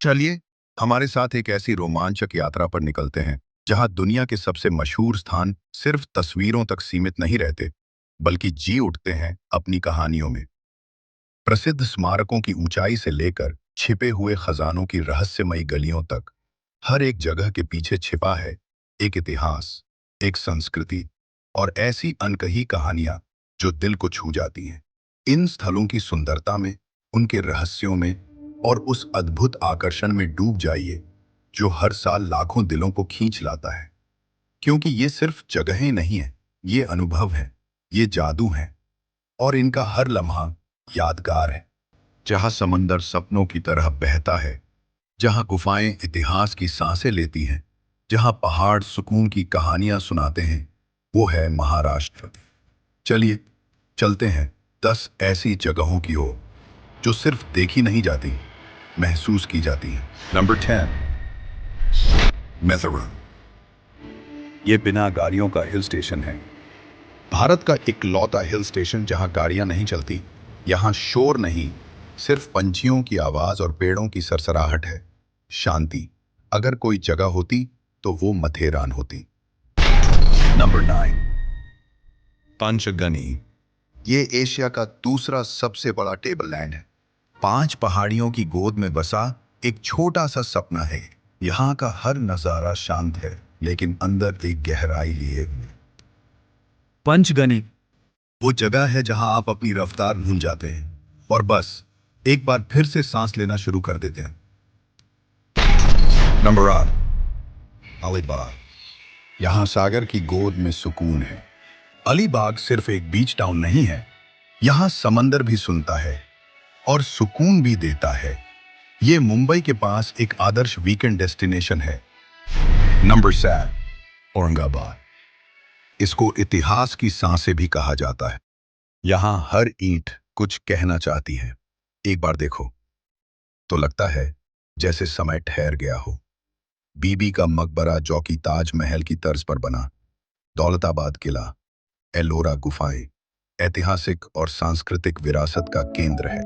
चलिए हमारे साथ एक ऐसी रोमांचक यात्रा पर निकलते हैं जहां दुनिया के सबसे मशहूर स्थान सिर्फ तस्वीरों तक सीमित नहीं रहते बल्कि जी उठते हैं अपनी कहानियों में। प्रसिद्ध स्मारकों की ऊंचाई से लेकर छिपे हुए खजानों की रहस्यमयी गलियों तक हर एक जगह के पीछे छिपा है एक इतिहास, एक संस्कृति और ऐसी अनकही कहानियां जो दिल को छू जाती हैं। इन स्थलों की सुंदरता में, उनके रहस्यों में और उस अद्भुत आकर्षण में डूब जाइए जो हर साल लाखों दिलों को खींच लाता है। क्योंकि ये सिर्फ जगहें नहीं है, ये अनुभव है, ये जादू है और इनका हर लम्हा यादगार है। जहां समंदर सपनों की तरह बहता है, जहां गुफाएं इतिहास की सांसें लेती हैं, जहां पहाड़ सुकून की कहानियां सुनाते हैं, वो है महाराष्ट्र। चलिए चलते हैं 10 ऐसी जगहों की ओर जो सिर्फ देखी नहीं जाती, महसूस की जाती हैं। नंबर 10, मिजोरम। ये बिना गाड़ियों का हिल स्टेशन है, भारत का इकलौता हिल स्टेशन जहां गाड़ियां नहीं चलती। यहां शोर नहीं, सिर्फ पंछियों की आवाज और पेड़ों की सरसराहट है। शांति। अगर कोई जगह होती तो वो मथेरान होती। नंबर 9, पंचगनी। ये एशिया का दूसरा सबसे बड़ा टेबल लैंड है। 5 पहाड़ियों की गोद में बसा एक छोटा सा सपना है। यहाँ का हर नजारा शांत है लेकिन अंदर एक गहराई लिए हुए। पंचगनी वो जगह है जहां आप अपनी रफ्तार भूल जाते हैं और बस एक बार फिर से सांस लेना शुरू कर देते हैं। नंबर 8, अलीबाग। यहां सागर की गोद में सुकून है। अलीबाग सिर्फ एक बीच टाउन नहीं है, यहां समंदर भी सुनता है और सुकून भी देता है। ये मुंबई के पास एक आदर्श वीकेंड डेस्टिनेशन है। नंबर 7, औरंगाबाद। इसको इतिहास की सांसें भी कहा जाता है। यहां हर ईंट कुछ कहना चाहती है। एक बार देखो तो लगता है जैसे समय ठहर गया हो। बीबी का मकबरा जो कि ताजमहल की तर्ज पर बना, दौलताबाद किला, एलोरा गुफाएं ऐतिहासिक और सांस्कृतिक विरासत का केंद्र है।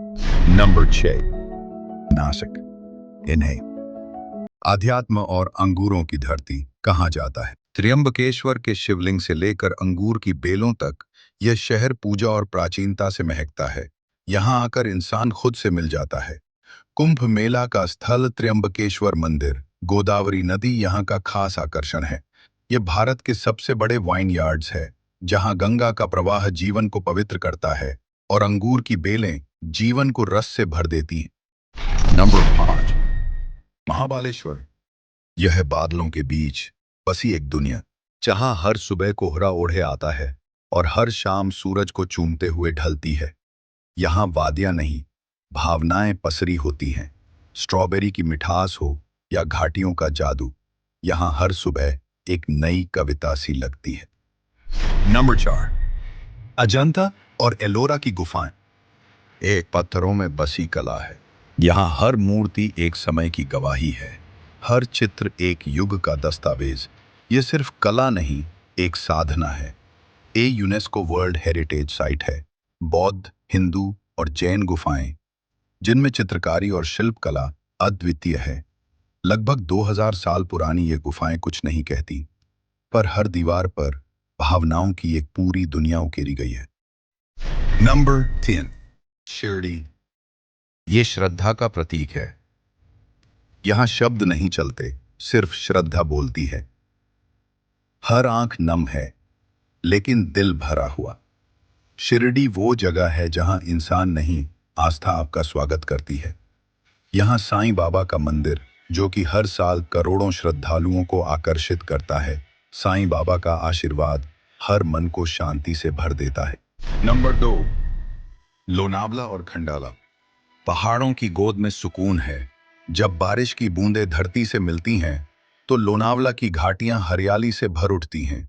नंबर 6, नासिक। इन्हें आध्यात्म और अंगूरों की धरती कहा जाता है। त्र्यंबकेश्वर के शिवलिंग से लेकर अंगूर की बेलों तक यह शहर पूजा और प्राचीनता से महकता है। यहाँ आकर इंसान खुद से मिल जाता है। कुंभ मेला का स्थल त्र्यंबकेश्वर मंदिर, गोदावरी नदी यहाँ का खास आकर्षण है। यह भारत के सबसे बड़े वाइन यार्ड्स है, जहाँ गंगा का प्रवाह जीवन को पवित्र करता है और अंगूर की बेलें जीवन को रस से भर देती हैं। नंबर 5, महाबालेश्वर। यह है बादलों के बीच बसी एक दुनिया, जहां हर सुबह कोहरा ओढ़े आता है और हर शाम सूरज को चूमते हुए ढलती है। यहाँ वादियां नहीं, भावनाएं पसरी होती हैं। स्ट्रॉबेरी की मिठास हो या घाटियों का जादू, यहाँ हर सुबह एक नई कविता सी लगती है। नंबर 4, अजंता और एलोरा की गुफाएं। एक पत्थरों में बसी कला है। यहाँ हर मूर्ति एक समय की गवाही है, हर चित्र एक युग का दस्तावेज। ये सिर्फ कला नहीं, एक साधना है। ये यूनेस्को वर्ल्ड हेरिटेज साइट है। बौद्ध, हिंदू और जैन गुफाएं, जिनमें चित्रकारी और शिल्पकला अद्वितीय है। लगभग 2000 साल पुरानी ये गुफाएं कुछ नहीं कहती, पर हर दीवार पर भावनाओं की एक पूरी दुनिया उकेरी गई है। नंबर 10, शिरडी। ये श्रद्धा का प्रतीक है। यहाँ शब्द नहीं चलते, सिर्फ श्रद्धा बोलती है। हर आंख नम है लेकिन दिल भरा हुआ। शिरडी वो जगह है जहां इंसान नहीं, आस्था आपका स्वागत करती है। यहाँ साईं बाबा का मंदिर, जो कि हर साल करोड़ों श्रद्धालुओं को आकर्षित करता है। साईं बाबा का आशीर्वाद हर मन को शांति से भर देता है। नंबर 2, लोनावला और खंडाला। पहाड़ों की गोद में सुकून है। जब बारिश की बूंदें धरती से मिलती हैं तो लोनावला की घाटियां हरियाली से भर उठती हैं।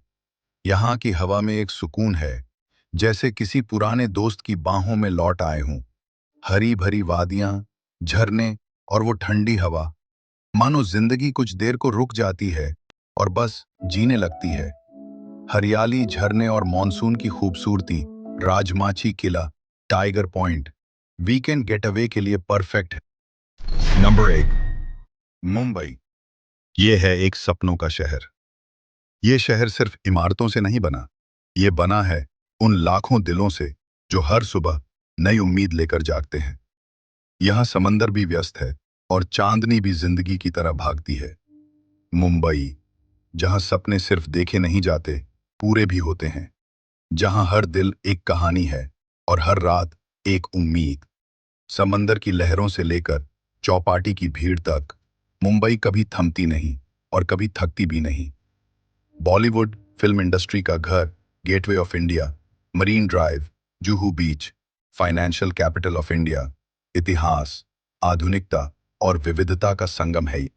यहाँ की हवा में एक सुकून है, जैसे किसी पुराने दोस्त की बाहों में लौट आए हों। हरी भरी वादियां, झरने और वो ठंडी हवा, मानो जिंदगी कुछ देर को रुक जाती है और बस जीने लगती है। हरियाली, झरने और मॉनसून की खूबसूरती राजमाची किला, टाइगर पॉइंट वीकेंड गेटअवे के लिए परफेक्ट है। नंबर 1, मुंबई, ये है एक सपनों का शहर। ये शहर सिर्फ इमारतों से नहीं बना, ये बना है उन लाखों दिलों से जो हर सुबह नई उम्मीद लेकर जागते हैं। यहाँ समंदर भी व्यस्त है और चांदनी भी जिंदगी की तरह भागती है। मुंबई, जहाँ सपने सिर्फ देखे नहीं जाते, पूरे भी होते हैं। जहाँ हर दिल एक कहानी है और हर रात एक उम्मीद। समंदर की लहरों से लेकर चौपाटी की भीड़ तक, मुंबई कभी थमती नहीं और कभी थकती भी नहीं। बॉलीवुड फिल्म इंडस्ट्री का घर, gateway of India, marine drive, Juhu beach, financial capital of India, इतिहास, आधुनिकता और विविधता का संगम है।